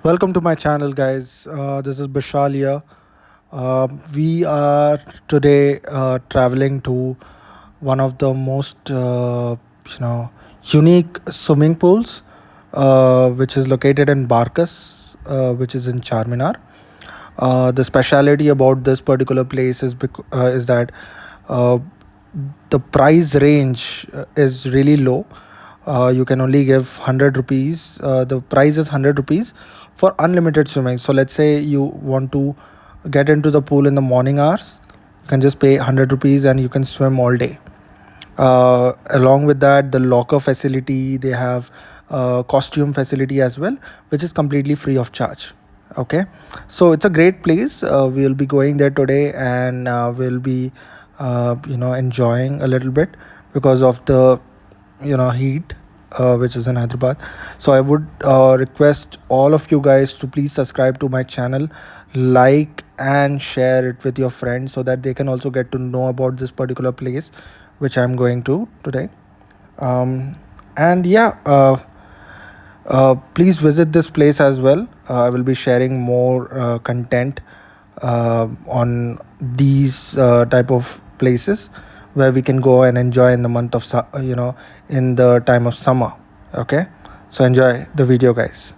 Welcome to my channel, guys. This is Bishal here. We are today traveling to one of the most, you know, unique swimming pools, which is located in Barkas, which is in Charminar. The speciality about this particular place is that uh, the price range is really low. You can only give 100 rupees. The price is 100 rupees for unlimited swimming. So let's say you want to get into the pool in the morning hours, you can just pay 100 rupees and you can swim all day. Along with that, the locker facility, they have costume facility as well, which is completely free of charge. Okay, so it's a great place. We'll be going there today, and we'll be enjoying a little bit because of the heat, which is in Hyderabad. So I would request all of you guys to please subscribe to my channel, like and share it with your friends so that they can also get to know about this particular place which I'm going to today. um, and yeah, please visit this place as well. I will be sharing more content on these type of places where we can go and enjoy in the month of in the time of summer. Okay, so enjoy the video, guys.